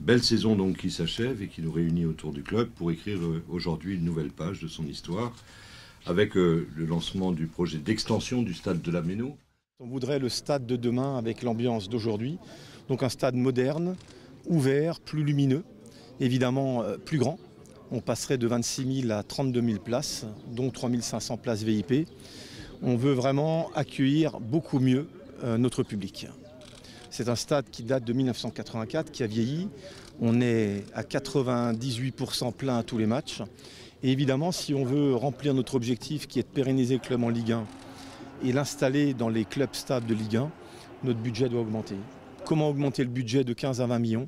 Belle saison donc qui s'achève et qui nous réunit autour du club pour écrire aujourd'hui une nouvelle page de son histoire avec le lancement du projet d'extension du stade de la Méno. On voudrait le stade de demain avec l'ambiance d'aujourd'hui, donc un stade moderne, ouvert, plus lumineux, évidemment plus grand. On passerait de 26 000 à 32 000 places, dont 3 500 places VIP. On veut vraiment accueillir beaucoup mieux notre public. C'est un stade qui date de 1984, qui a vieilli. On est à 98% plein à tous les matchs. Et évidemment, si on veut remplir notre objectif qui est de pérenniser le club en Ligue 1 et l'installer dans les clubs stables de Ligue 1, notre budget doit augmenter. Comment augmenter le budget de 15 à 20 millions ?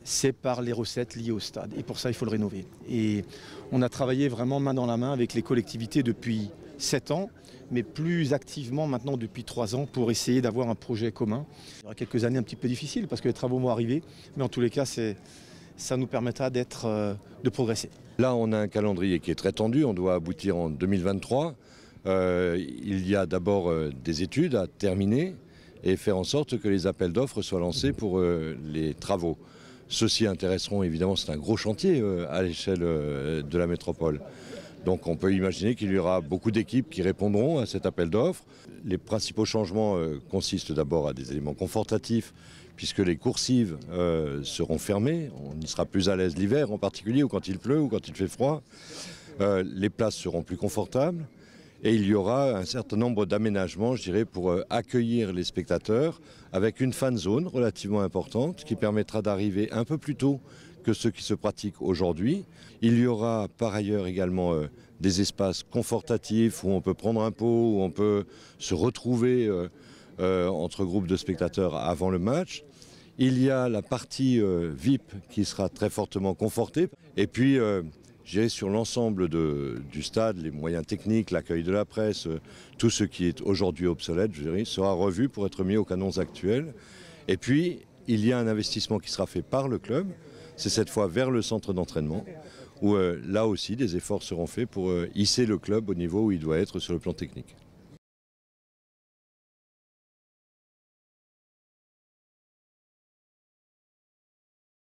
C'est par les recettes liées au stade. Et pour ça, il faut le rénover. Et on a travaillé vraiment main dans la main avec les collectivités depuis 7 ans, mais plus activement maintenant depuis 3 ans pour essayer d'avoir un projet commun. Il y aura quelques années un petit peu difficiles parce que les travaux vont arriver, mais en tous les cas, ça nous permettra de progresser. Là, on a un calendrier qui est très tendu, on doit aboutir en 2023. Il y a d'abord des études à terminer et faire en sorte que les appels d'offres soient lancés pour les travaux. Ceux-ci intéresseront évidemment, c'est un gros chantier à l'échelle de la métropole. Donc on peut imaginer qu'il y aura beaucoup d'équipes qui répondront à cet appel d'offres. Les principaux changements consistent d'abord à des éléments confortatifs, puisque les coursives seront fermées. On y sera plus à l'aise l'hiver en particulier, ou quand il pleut, ou quand il fait froid. Les places seront plus confortables. Et il y aura un certain nombre d'aménagements, je dirais, pour accueillir les spectateurs avec une fan zone relativement importante qui permettra d'arriver un peu plus tôt que ceux qui se pratiquent aujourd'hui. Il y aura par ailleurs également des espaces confortatifs où on peut prendre un pot, où on peut se retrouver entre groupes de spectateurs avant le match. Il y a la partie VIP qui sera très fortement confortée. Et puis, sur l'ensemble du stade, les moyens techniques, l'accueil de la presse, tout ce qui est aujourd'hui obsolète, je dirais, sera revu pour être mis aux canons actuels. Et puis, il y a un investissement qui sera fait par le club, c'est cette fois vers le centre d'entraînement, où là aussi des efforts seront faits pour hisser le club au niveau où il doit être sur le plan technique.